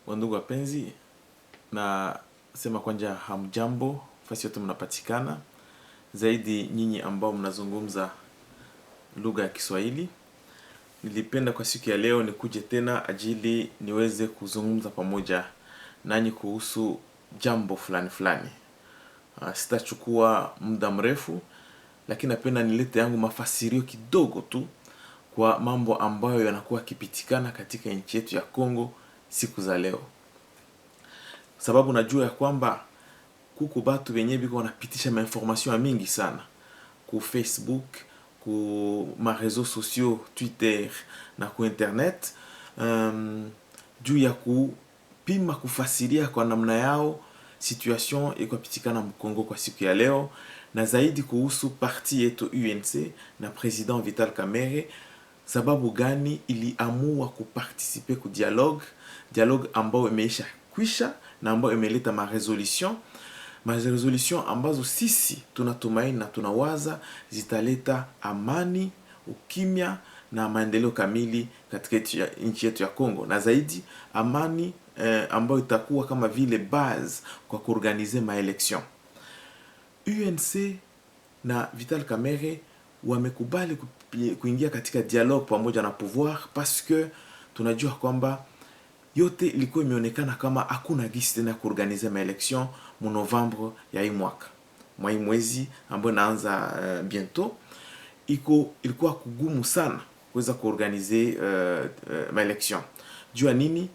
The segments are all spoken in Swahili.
Wandugu wapenzi, na sema kwanja hamjambo, fasi yote mnapatikana, zaidi nyinyi ambao mnazungumza lugha ya Kiswahili. Nilipenda kwa siku ya leo nikuje tena ajili niweze kuzungumza pamoja nanyi kuhusu jambo fulani fulani. Sitachukua muda mrefu, lakini napenda nilete yangu mafasirio kidogo tu kwa mambo ambayo yanakuwa kipitikana katika nchi yetu ya Kongo siku za leo. Sababu najua ya kwamba kuko batu wenye biko wanapitisha mainformation mingi sana ku Facebook, ku ma réseaux sociaux, Twitter na ku internet, juu ya kupima kufasiria kwa namna yao situation iko pitikana mkongo kwa siku ya leo, na zaidi kuhusu parti yetu UNC na President Vital Kamerhe, sababu gani iliamua kuparticiper ku dialogue ambao imeisha kwisha na ambao imeleta ma resolution ambazo sisi tunatumaini na tunawaza zitaleta amani, ukimya na maendeleo kamili katika nchi yetu ya Kongo, na zaidi amani ambayo itakuwa kama vile base kwa kuorganize maelection. UNC na Vital Kamerhe wamekubali kuingia katika dialogue pamoja na pouvoir parce que tunajua kwamba yote ilikuwa imeonekana kama hakuna gisi tena kuorganize maelection mu Novembre ya hii mwaka. Mwa hii mwezi ambao naanza bientôt, ilikuwa kugumu sana kuweza kuorganize maelection. Jua nini?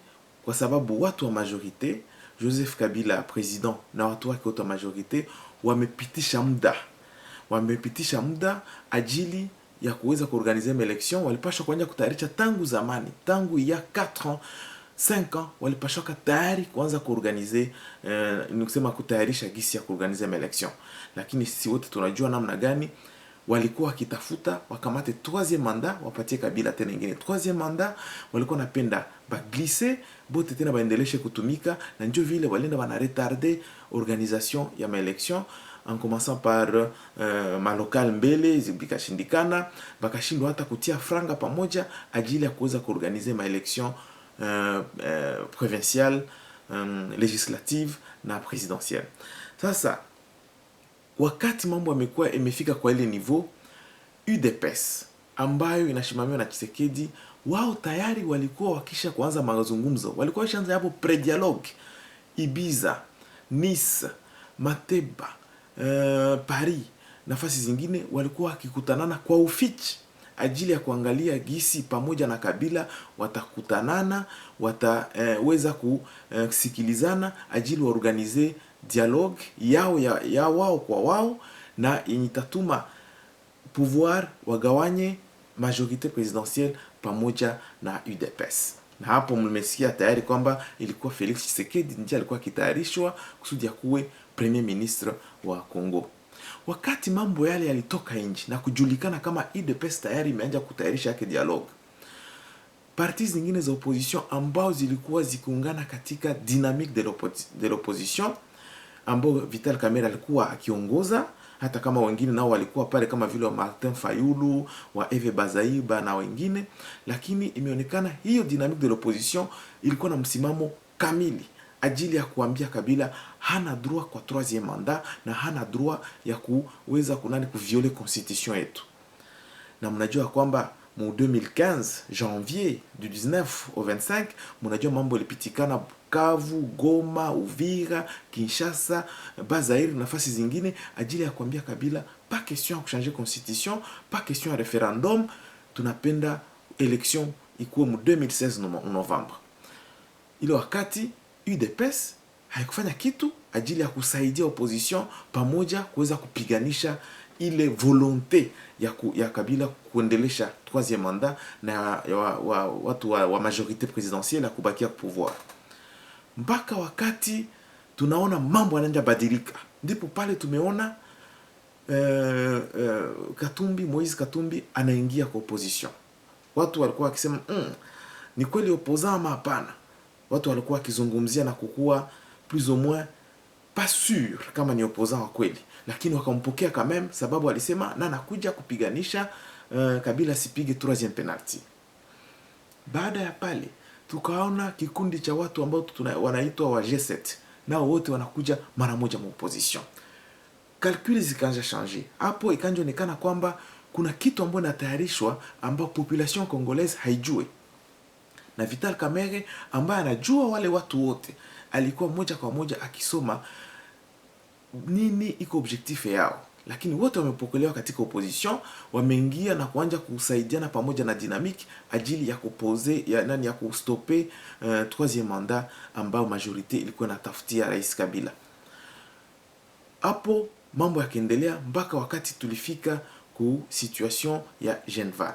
Kwa sababu watu wa majorite, Joseph Kabila president na watu wake wote wa majorite wamepitisha muda ajili ya kuweza kuorganize maelection. Walipaswa kuanza kutayarisha tangu zamani, tangu ya 4 ans 5 ans walipaswa tayari kuanza kuorganize, ni kusema kutayarisha gisi ya kuorganize maelection. Lakini sisi wote tunajua namna gani walikuwa wakitafuta wakamate 3e mandat, wapatie Kabila tena nyingine 3e mandat. Walikuwa napenda baglisser bote tena baendeleshe kutumika, na ndio vile walienda wana retarder organisation ya maelection, en commençant par malokal mbele zikashindikana, bakashindwa hata kutia franga pamoja ajili ya kuweza kuorganize maelection provinciale, législative na présidentielle. Sasa wakati mambo yamekuwa imefika kwa ile niveau, UDPS ambayo inashimamiwa na Tshisekedi, wao tayari walikuwa wakisha kuanza mazungumzo. Walikuwa washaanza hapo pre-dialogue. Ibiza, Nice, Mateba, Paris, nafasi zingine walikuwa wakikutanana kwa ufichi ajili ya kuangalia gisi pamoja na Kabila watakutanana, wataweza kusikilizana ajili waorganize dialogue ya wao kwa wao, na yenye tatuma pouvoir wagawanye majorité présidentielle pamoja na UDPS. Na hapo mmesikia tayari kwamba ilikuwa Felix Tshisekedi ndiye alikuwa kitayarishwa kusudi ya kuwe premier ministre wa Kongo. Wakati mambo yale yalitoka nje na kujulikana kama UDPS tayari imeanza kutayarisha yake dialogue, parti zingine za opposition ambao zilikuwa zikiungana katika dynamique de l'opposition ambao Vital Kamerhe alikuwa akiongoza, hata kama wengine nao walikuwa pale kama vile wa Martin Fayulu, wa Eve Bazaiba na wengine, lakini imeonekana hiyo dynamique de l'opposition ilikuwa na msimamo kamili ajili ya kuambia Kabila hana droit kwa 3e mandat na hana droit ya kuweza kuvioler constitution yetu. Na mnajua kwamba mu 2015 janvier du 19 au 25 mnajua mambo ilipitikana Bukavu, Goma, Uvira, Kinshasa, Bazaire, nafasi zingine ajili ya kuambia Kabila pas question ya kuchanger constitution, pas question ya referendum, tunapenda election ikuwe mu 2016 Novembre. Ile wakati UDPS haikufanya kitu ajili ya kusaidia opposition pamoja kuweza kupiganisha ile volonté ya Kabila kuendelesha 3e mandat na watu wa majorité présidentielle ya kubakia pouvoir. Mpaka wakati tunaona mambo yanaanza badilika, ndipo pale tumeona Moise Katumbi anaingia kwa opposition. Watu walikuwa wakisema ni kweli opposant ama hapana. Watu walikuwa wakizungumzia na kukua plus ou moins pas sûr kama ni opposant wa kweli, lakini wakampokea quand même, sababu alisema na nakuja kupiganisha Kabila sipige 3e penalty. Baada ya pale tukaona kikundi cha watu ambao wanaitwa wa G7, nao wote wanakuja mara moja mu opposition. Calcul zikaanza changer. Hapo ikaonekana kwamba kuna kitu ambacho inatayarishwa ambao population congolaise haijue. Na Vital Kamerhe ambaye anajua wale watu wote, alikuwa moja kwa moja akisoma nini iko objectif yao. Lakini wote wamepokelewa katika opposition, wameingia na kuanza kusaidiana pamoja na dynamique ajili ya kupose ya kustope troisième mandat ambao majorité ilikuwa inatafutia Rais Kabila. Hapo mambo yakiendelea mpaka wakati tulifika ku situation ya Genval.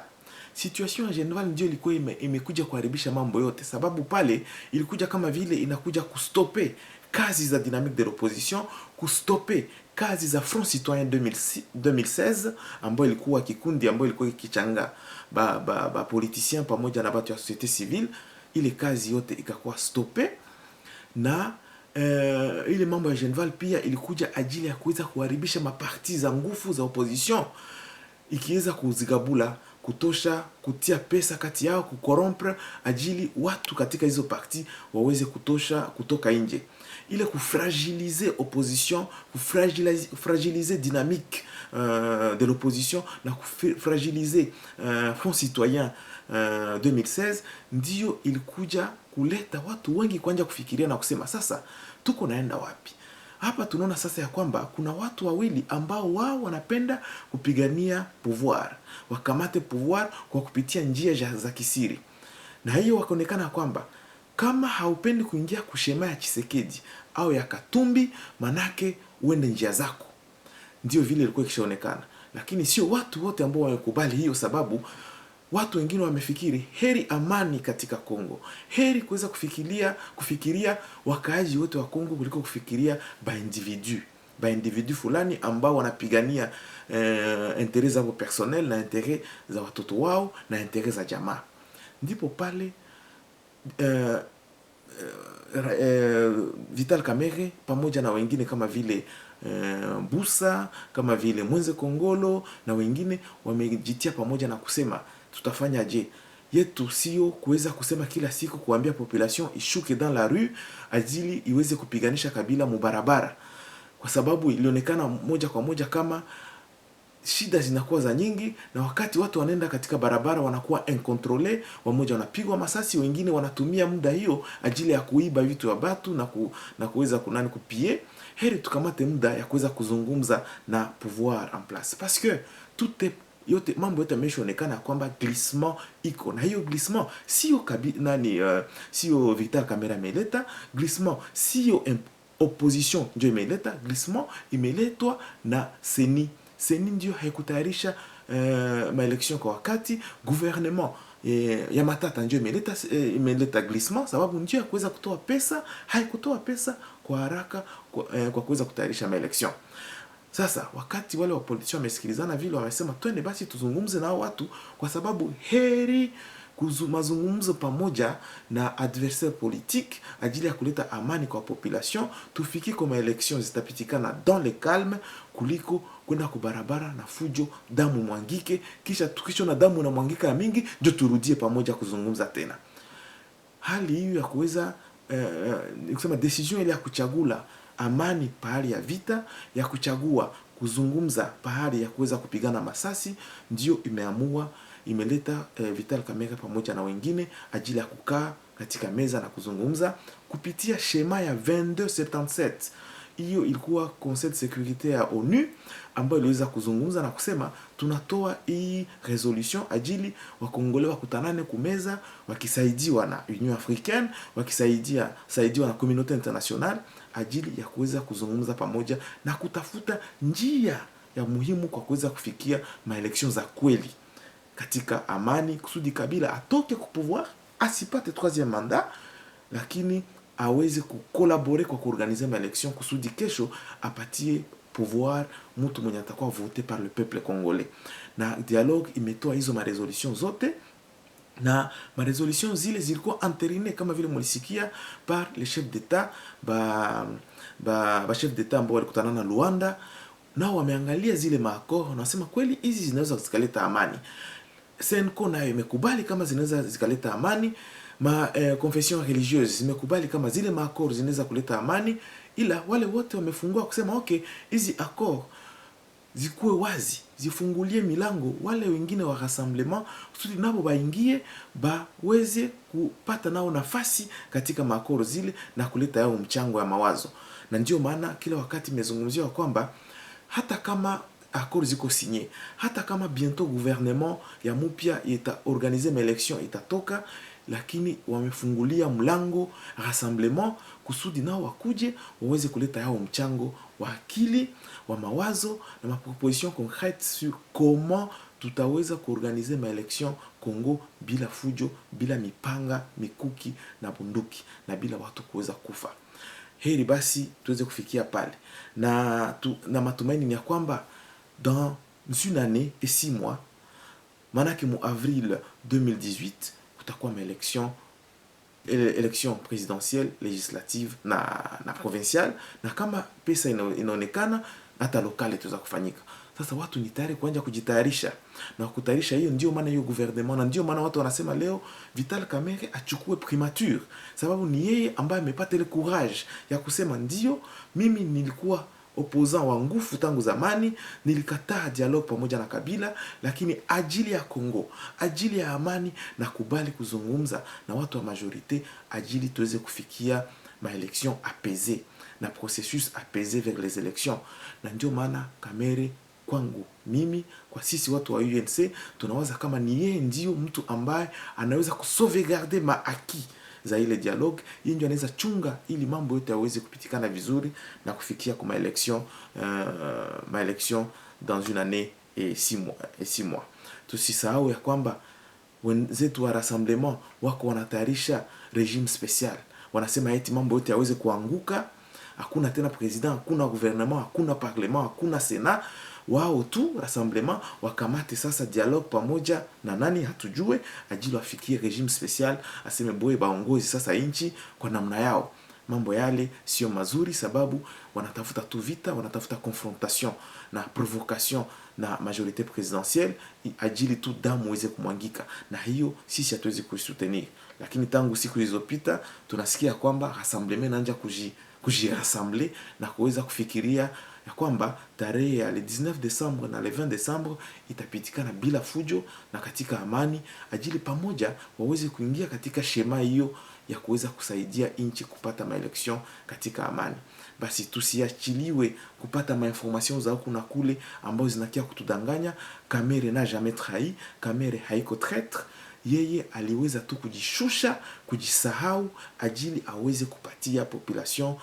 Situation ya Genval ndio ilikuwa imekuja kuharibisha mambo yote, sababu pale ilikuja kama vile inakuja kustope kazi za dynamique de l'opposition, kustope kazi za Front Citoyen 2016 ambayo ilikuwa kikundi ambayo ilikuwa ikichanga ba politiciens pamoja na watu wa société civile. Ile kazi yote ikakuwa stope, na ile mambo ya Genval pia ilikuja ajili ya kuweza kuharibisha maparti za nguvu za opposition, ikiweza kuzigabula, kutosha, kutia pesa kati yao, kukorompre ajili watu katika hizo parti waweze kutoka nje. Ile kufragiliser opposition, kufragiliser dynamique de l'opposition na kufragiliser Front Citoyen 2016, ndio ilikuja kuleta watu wengi kuanza kufikiria na kusema sasa tuko naenda wapi? Hapa tunaona sasa ya kwamba kuna watu wawili ambao wao wanapenda kupigania pouvoir, wakamate pouvoir kwa kupitia njia za kisiri. Na hiyo wakaonekana kwamba kama haupendi kuingia kushema ya Tshisekedi au ya Katumbi, manake uende njia zako. Ndio vile ilikuwa ikishaonekana. Lakini sio watu wote ambao wamekubali hiyo, sababu watu wengine wamefikiri heri amani katika Kongo, heri kuweza kufikiria wakaaji wote wa Kongo kuliko kufikiria ba individu fulani ambao wanapigania intérêt zao personnel na intérêt za watoto wao na intérêt za jamaa. Ndipo pale Vital Kamerhe pamoja na wengine kama vile Busa, kama vile Mwenze Kongolo na wengine wamejitia pamoja na kusema tutafanya je? Yetu sio kuweza kusema kila siku kuambia population ishuke dans la rue ajili iweze kupiganisha Kabila mubarabara, kwa sababu ilionekana moja kwa moja kama shida zinakuwa za nyingi, na wakati watu wanaenda katika barabara wanakuwa incontrole, wamoja wanapigwa masasi, wengine wanatumia muda hiyo ajili ya kuiba vitu vya watu na kuweza kupie. Heri tukamate muda ya kuweza kuzungumza na pouvoir en place, parce que tout est yote mambo yote yameshaonekana kwamba glissement iko, na hiyo glissement sio sio Vital Kamerhe ameleta glissement, sio opposition ndio imeleta glissement, imeletwa na Seni ndio haikutayarisha maelection kwa wakati. Gouvernement ya Matata ndio imeleta glissement, sababu ndio ya kuweza kutoa pesa, haikutoa pesa kwa haraka kwa kuweza kutayarisha maelection. Sasa wakati wale wa politicians wamesikilizana vile, wamesema twende basi tuzungumze na watu, kwa sababu heri mazungumzo pamoja na adversaire politique ajili ya kuleta amani kwa population, tufiki kwa maelection zitapitikana dans le calme kuliko kwenda kubarabara na fujo, damu mwangike, kisha tukisho na damu na mwangika mingi ndio turudie pamoja kuzungumza tena. Hali hiyo ya kuweza kusema decision ile ya kuchagula amani pahali ya vita, ya kuchagua kuzungumza pahali ya kuweza kupigana masasi, ndio imeleta Vital Kamerhe pamoja na wengine ajili ya kukaa katika meza na kuzungumza kupitia shema ya 2277. Hiyo ilikuwa Conseil de sécurité ya ONU ambayo iliweza kuzungumza na kusema tunatoa hii resolution ajili wakongole wakutanane kumeza, wakisaidiwa na Union Africaine, wakisaidiwa na communauté internationale ajili ya kuweza kuzungumza pamoja na kutafuta njia ya muhimu kwa kuweza kufikia maelection za kweli katika amani, kusudi Kabila atoke ku pouvoir, asipate troisième mandat, lakini aweze kukolabore kwa kuorganize maelection kusudi kesho apatie pouvoir mtu mwenye atakuwa voté par le peuple congolais. Na dialogue imetoa hizo maresolution zote, na maresolution zile zilikuwa entérinées kama vile mulisikia par les chefs d'État ba chef d'État ambao walikutana na Luanda, nao wameangalia zile maakoro, wanasema kweli hizi zinaweza zikaleta amani. Senko nayo imekubali kama zinaweza zikaleta amani. confession religieuse zimekubali kama zile maakor zinaweza kuleta amani, ila wale wote wamefungua kusema okay, hizi accord zikuwe wazi, zifungulie milango wale wengine wa rassemblement kusudi nabo baingie baweze kupata nao nafasi katika maakoro zile na kuleta yao mchango ya mawazo. Na ndio maana kila wakati imezungumziwa kwamba hata kama accord ziko signé, hata kama bientôt gouvernement ya mupya itaorganize maelection itatoka, lakini wamefungulia mlango rassemblement kusudi nao wakuje waweze kuleta yao mchango wa akili, wa mawazo na maproposition concrète sur comment tutaweza kuorganize maelection Congo bila fujo, bila mipanga, mikuki na bunduki na bila watu kuweza kufa. Heri basi tuweze kufikia pale na matumaini ni ya kwamba dans une année et 6 mois, manake mu avril 2018 kutakuwa élection présidentielle, législative na provinciale, na kama pesa inaonekana hata lokale tuweza kufanyika. Sasa watu ni tayari kuanza kujitayarisha na kutayarisha. Hiyo ndio maana hiyo gouvernement, na ndio maana watu wanasema leo Vital Kamerhe achukue primature, sababu ni yeye ambaye amepata ile courage ya kusema ndio, mimi nilikuwa opposant wa nguvu tangu zamani, nilikataa dialogue pamoja na Kabila, lakini ajili ya Kongo, ajili ya amani na kubali kuzungumza na watu wa majorite, ajili tuweze kufikia maelection apaisée na processus apaisé vers les élections. Na ndio maana Kamerhe kwangu mimi, kwa sisi watu wa UNC, tunawaza kama ni yeye ndio mtu ambaye anaweza kusauvegarder maaki za ile dialogue. Yeye ndio anaweza chunga ili mambo yote yaweze kupitikana vizuri na kufikia kwa maelection dans une année et 6 mois. Tusisahau ya kwamba wenzetu wa rassemblement wako wanatayarisha regime special. Wanasema eti mambo yote yaweze kuanguka, hakuna tena president, hakuna gouvernement, hakuna parlement, hakuna senat. Wao tu rassemblement wakamate sasa dialogue pamoja na nani hatujue, ajili wafikie regime special, aseme boye baongozi sasa inchi kwa namna yao. Mambo yale sio mazuri, sababu wanatafuta tu vita, wanatafuta confrontation na provocation na majorité présidentielle, ajili tu damu iweze kumwangika, na hiyo sisi hatuwezi kuisoutenir. Lakini tangu siku zilizopita tunasikia kwamba rassemblement inaanza kujirassembler na kuweza kufikiria ya kwamba tarehe ya le 19 Desembre na le 20 Desembre itapitikana bila fujo na katika amani, ajili pamoja waweze kuingia katika shema hiyo ya kuweza kusaidia inchi kupata maelection katika amani. Basi tusiachiliwe kupata mainformation za huku na kule ambazo zinakia kutudanganya. Kamerhe na jamais trahi, Kamerhe haiko traître. Yeye aliweza tu kujishusha, kujisahau ajili aweze kupatia population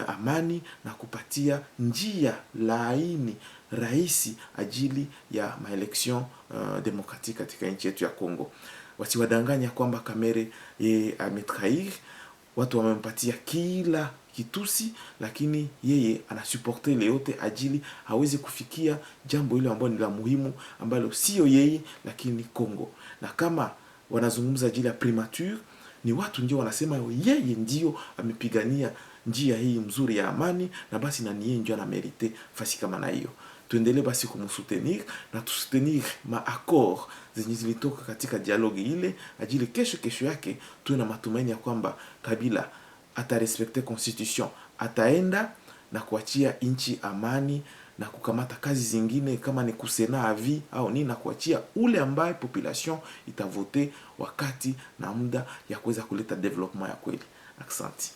amani na kupatia njia laini rahisi ajili ya maelection demokratiki katika nchi yetu ya Kongo. Wasiwadanganya kwamba Kamerhe ametrahir, watu wamempatia kila kitusi, lakini yeye anasupporter ile yote ajili hawezi kufikia jambo hilo ambalo ni la muhimu, ambalo sio yeye lakini Kongo. Na kama wanazungumza ajili ya primature, ni watu ndio wanasema yeye ndio amepigania njia hii mzuri ya amani, na basi na yeye ndio anamerite fasi kama na hiyo. Tuendelee basi kumsoutenir na tusoutenir accord zenye zilitoka katika dialogue ile, ajili kesho yake tuwe na matumaini ya kwamba Kabila atarespekte constitution, ataenda na kuachia inchi amani na kukamata kazi zingine kama ni kusena avi au nini, na kuachia ule ambaye population itavote wakati na muda ya kuweza kuleta development ya kweli. Asante.